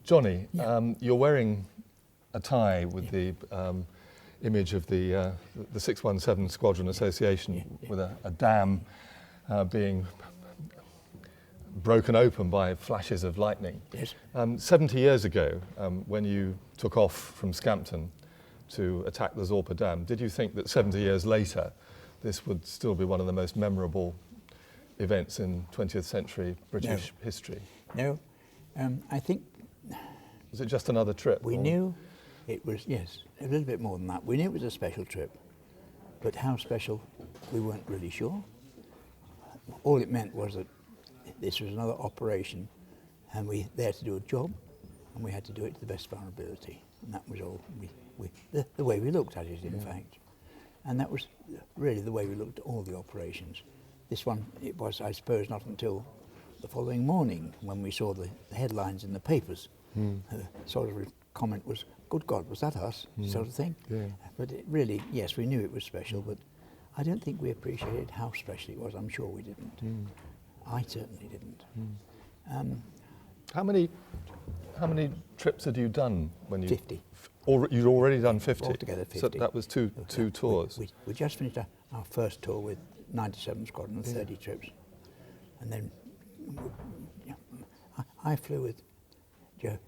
Johnny, you're wearing a tie with the image of the 617 Squadron Association with a dam being broken open by flashes of lightning. Yes. 70 years ago, when you took off from Scampton to attack the Zorpa Dam, did you think that 70 years later this would still be one of the most memorable events in 20th century British history? No. I think... Was it just another trip? We knew it was, yes, a little bit more than that. We knew it was a special trip, but how special, we weren't really sure. All it meant was that this was another operation and we there to do a job and we had to do it to the best of our ability. And that was all, the way we looked at it, in fact. And that was really the way we looked at all the operations. This one, it was, I suppose, not until the following morning when we saw the headlines in the papers. Sort of comment was, good God, was that us? Sort of thing. Yeah. But it really, yes, we knew it was special, but I don't think we appreciated how special it was. I'm sure we didn't. I certainly didn't. How many trips had you done when you... 50. You'd already done 50? Altogether 50. So that was two tours? We just finished our first tour with 97 Squadron and 30 trips. And then I flew with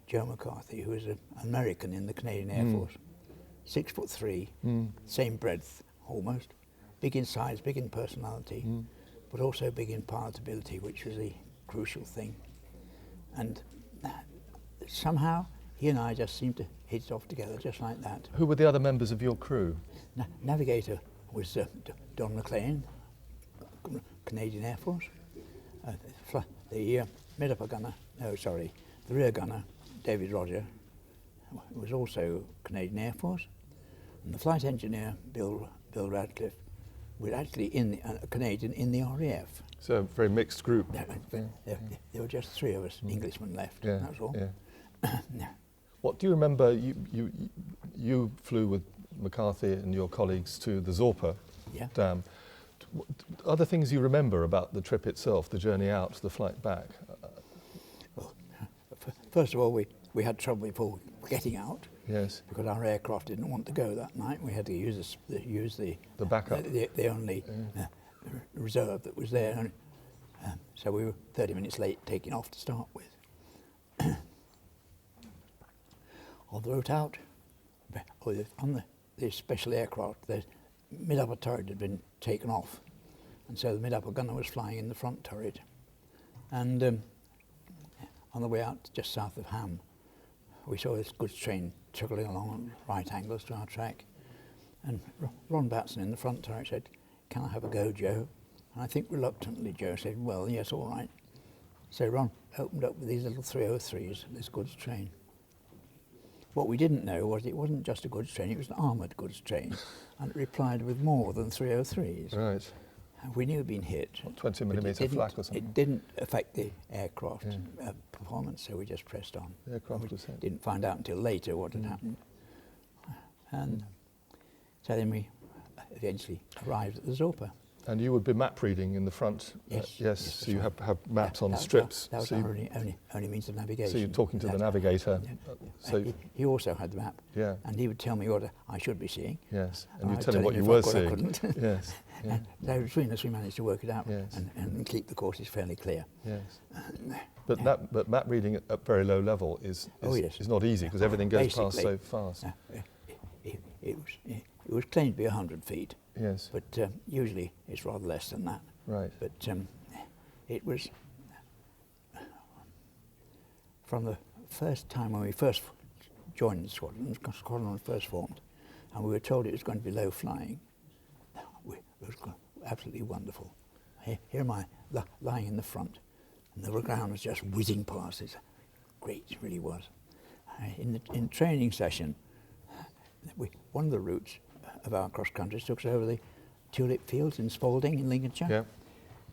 Joe McCarthy, who was an American in the Canadian Air Force. 6'3", same breadth almost, big in size, big in personality, but also big in palatability, which was the crucial thing. And somehow he and I just seemed to hit it off together, just like that. Who were the other members of your crew? Navigator was Don McLean, Canadian Air Force. The mid-upper gunner, the rear gunner, David Roger, was also Canadian Air Force. And the flight engineer, Bill Radcliffe, was actually a Canadian in the RAF. So a very mixed group. There were just three of us Englishmen left, that was all. Yeah. What do you remember, you flew with McCarthy and your colleagues to the Zorpa Dam. Other things you remember about the trip itself, the journey out, the flight back? Well, first of all, we had trouble before getting out. Yes. Because our aircraft didn't want to go that night. We had to use the backup. The only reserve that was there. So we were 30 minutes late taking off to start with. On the route out, on the special aircraft, the mid-upper turret had been taken off, and so the mid-upper gunner was flying in the front turret. And on the way out, just south of Ham, we saw this goods train chugging along at right angles to our track, and Ron Batson in the front turret said, "Can I have a go, Joe?" And I think reluctantly Joe said, "Well, yes, all right." So Ron opened up with these little 303s, this goods train. What we didn't know was it wasn't just a goods train, it was an armoured goods train, and it replied with more than 303s. Right. And we knew we'd been hit. 20 millimetre flak or something? It didn't affect the aircraft performance, so we just pressed on. The aircraft was hit. Didn't find out until later what had happened. And so then we eventually arrived at the Zorpa. And you would be map reading in the front? Yes. So you have maps on strips. That was our only means of navigation. So you're talking to the navigator. So he also had the map. Yeah. And he would tell me what I should be seeing. Yes. And you'd tell him what you were seeing. Yes. Yeah. And so between us we managed to work it out. Yes. and keep the courses fairly clear. Yes. But map reading at very low level is not easy because everything goes past so fast. It was claimed to be 100 feet. Yes. But usually it's rather less than that. Right. But it was from the first time when we first joined the squadron was first formed, and we were told it was going to be low flying. It was absolutely wonderful. Here am I lying in the front, and the ground was just whizzing past. It's great, it really was. In training session, one of the routes of our cross country took us over the tulip fields in Spalding in Lincolnshire. Yeah.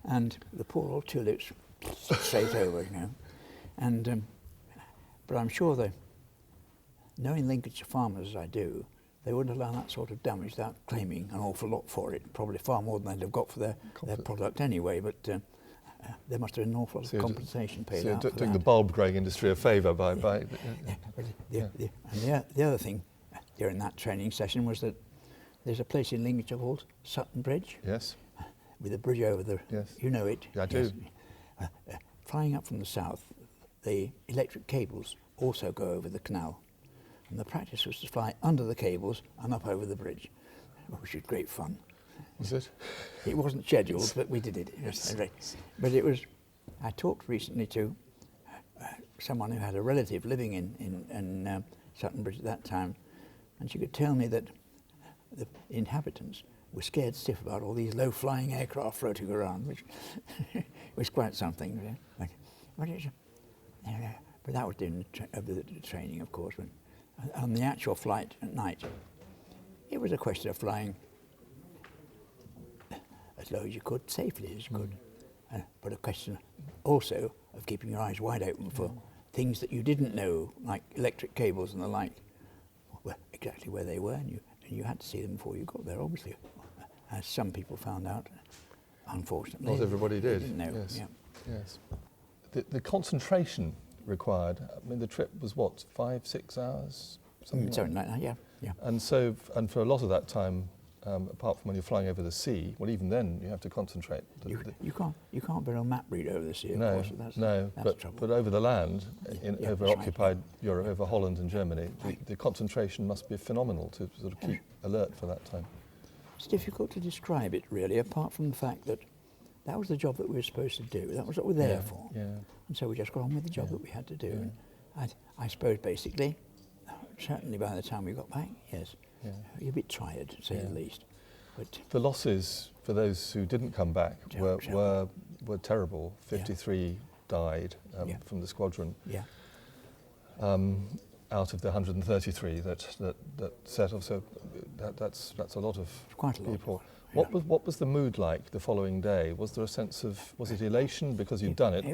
And the poor old tulips straight over, you know. And but I'm sure that knowing Lincolnshire farmers as I do, they wouldn't allow that sort of damage without claiming an awful lot for it, probably far more than they'd have got for their product anyway. But there must have been an awful lot of compensation paid so out you're for doing that. the bulb growing industry a favour by The other thing during that training session was that there's a place in Lincolnshire called Sutton Bridge. Yes. With a bridge over the, Yes. you know it. Yeah, I do. Yes. Flying up from the south, the electric cables also go over the canal. And the practice was to fly under the cables and up over the bridge, which was great fun. Was it? It wasn't scheduled, but we did it. But it was, I talked recently to someone who had a relative living in Sutton Bridge at that time, and she could tell me that the inhabitants were scared stiff about all these low-flying aircraft floating around, which was quite something. But that was during the training, of course. When, on the actual flight at night, it was a question of flying as low as you could, safely as you could. But a question also of keeping your eyes wide open for things that you didn't know, like electric cables and the like, exactly where they were, and you had to see them before you got there, obviously, as some people found out, unfortunately. Not everybody did. They didn't know. Yes. Yeah. Yes. The concentration required, I mean, the trip was what, 5-6 hours? Something like that, yeah. And so, and for a lot of that time, apart from when you're flying over the sea, well, even then you have to concentrate. You can't very well map read over the sea, of No, course. That's no, the trouble. but over the land, over that's occupied Europe, over Holland and Germany, the concentration must be phenomenal to sort of keep alert for that time. It's difficult to describe it, really, apart from the fact that that was the job that we were supposed to do. That was what we were there for. Yeah. And so we just got on with the job that we had to do. And I suppose, basically, certainly by the time we got back, yes, you're a bit tired, to say the least. But the losses for those who didn't come back were terrible. 53 died from the squadron. Yeah. Out of the 133 that set off, so that's a lot of quite a lot. people. What was the mood like the following day? Was there a sense of, was it elation because you'd done it,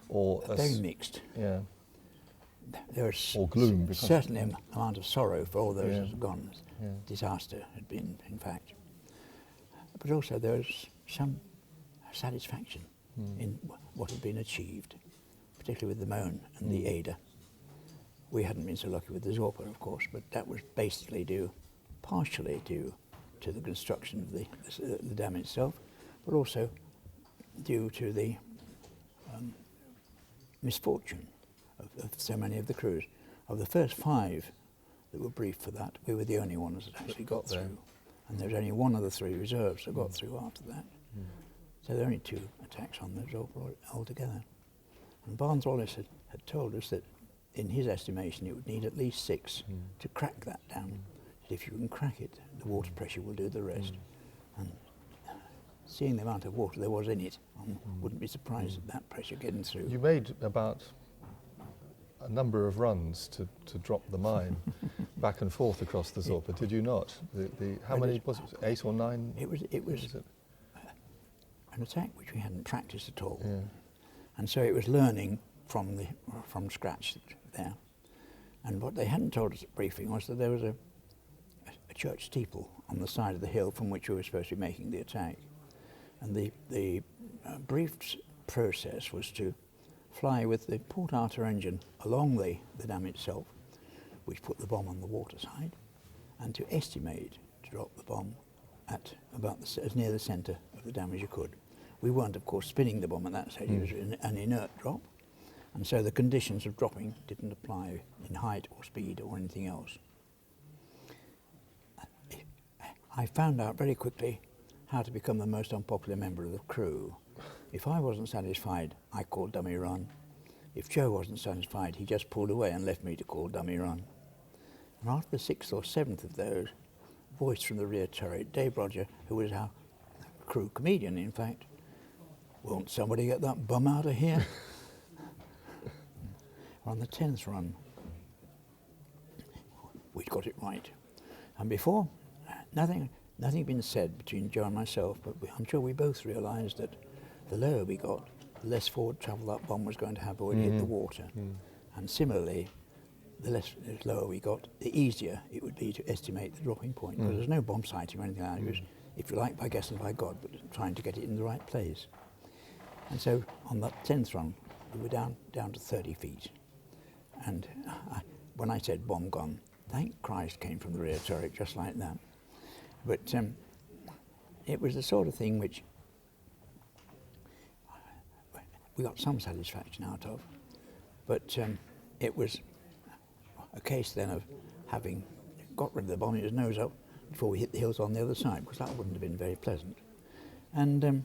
or very mixed. Yeah. There was or gloom, because certainly an amount of sorrow for all those who had gone. Yeah. Disaster had been, in fact. But also there was some satisfaction in what had been achieved, particularly with the Moan and the Ada. We hadn't been so lucky with the Zorpa, of course, but that was basically partially due to the construction of the dam itself, but also due to the misfortune of so many of the crews. Of the first 5 that were briefed for that, we were the only ones that actually got through. And there was only one of the 3 reserves that got through after that. So there were only 2 attacks on the Zorpa altogether. And Barnes Wallis had told us that in his estimation it would need at least 6 to crack that dam. If you can crack it, the water pressure will do the rest. And seeing the amount of water there was in it, I wouldn't be surprised at that pressure getting through. You made about a number of runs to drop the mine back and forth across the Zorpa, did you not? How many was it? 8 or 9? It was an attack which we hadn't practiced at all, and so it was learning from scratch there. And what they hadn't told us at briefing was that there was a church steeple on the side of the hill from which we were supposed to be making the attack, and the briefed process was to fly with the port arter engine along the dam itself, which put the bomb on the water side, and to estimate to drop the bomb at about as near the centre of the dam as you could. We weren't, of course, spinning the bomb at that stage. It was an inert drop, and so the conditions of dropping didn't apply in height or speed or anything else. I found out very quickly how to become the most unpopular member of the crew. If I wasn't satisfied, I called dummy run. If Joe wasn't satisfied, he just pulled away and left me to call dummy run. And after the 6th or 7th of those, voice from the rear turret, Dave Roger, who was our crew comedian, in fact, won't somebody get that bum out of here? On the 10th run, we'd got it right. And before, nothing had been said between Joe and myself, but I'm sure we both realised that the lower we got, the less forward travel that bomb was going to have when it hit the water. And similarly, the lower we got, the easier it would be to estimate the dropping point, because there's no bomb sighting or anything like that. It was, if you like, by guess and by God, but trying to get it in the right place. And so on that 10th run, we were down to 30 feet. And when I said bomb gone, thank Christ came from the rear turret just like that. But it was the sort of thing which we got some satisfaction out of. But it was a case then of having got rid of the bomb, his nose up, before we hit the hills on the other side, because that wouldn't have been very pleasant. And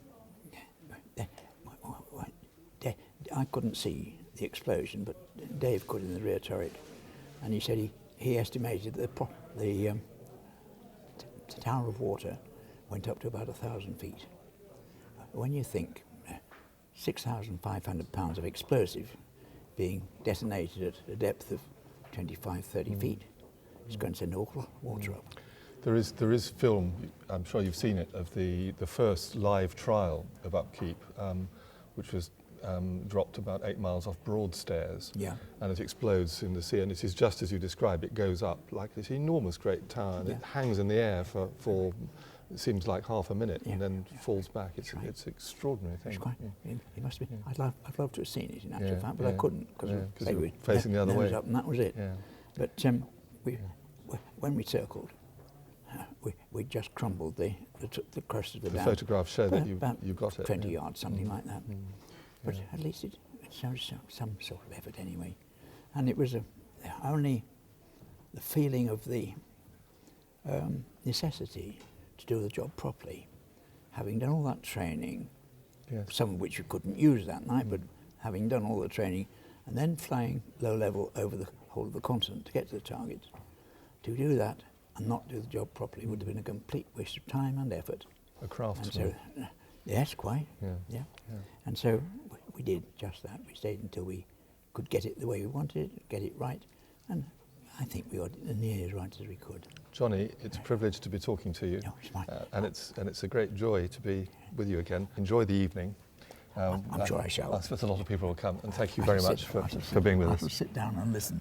I couldn't see the explosion, but Dave could in the rear turret, and he said he estimated that the tower of water went up to about 1,000 feet. When you think 6,500 pounds of explosive being detonated at a depth of 25, 30 feet, it's going to send all water up. There is film, I'm sure you've seen it, of the first live trial of upkeep, which was dropped about 8 miles off Broadstairs. Yeah. And it explodes in the sea, and it is just as you describe. It goes up like this enormous great tower, and it hangs in the air for it seems like half a minute, and then falls back. It's an extraordinary thing. It's quite, it must be. I'd love to have seen it in actual fact, but I couldn't because you were facing the other way. Up, and that was it. Yeah. But when we circled, we just crumbled the crest of the dam. The photographs show that you got it. 20 yards, something like that. But at least it shows some sort of effort anyway. And it was only the feeling of the necessity to do the job properly, having done all that training, some of which you couldn't use that night, but having done all the training, and then flying low level over the whole of the continent to get to the target, to do that and not do the job properly would have been a complete waste of time and effort. A craftsman. And so, yes, quite. Yeah. And so we did just that. We stayed until we could get it the way we wanted it, get it right, and I think we got it nearly as right as we could. Johnny, it's a privilege to be talking to you, it's fine. And it's a great joy to be with you again. Enjoy the evening. I'm sure I shall. I suppose a lot of people will come, and thank you very much for being with us. I'll sit down and listen.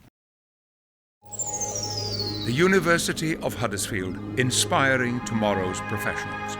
The University of Huddersfield, inspiring tomorrow's professionals.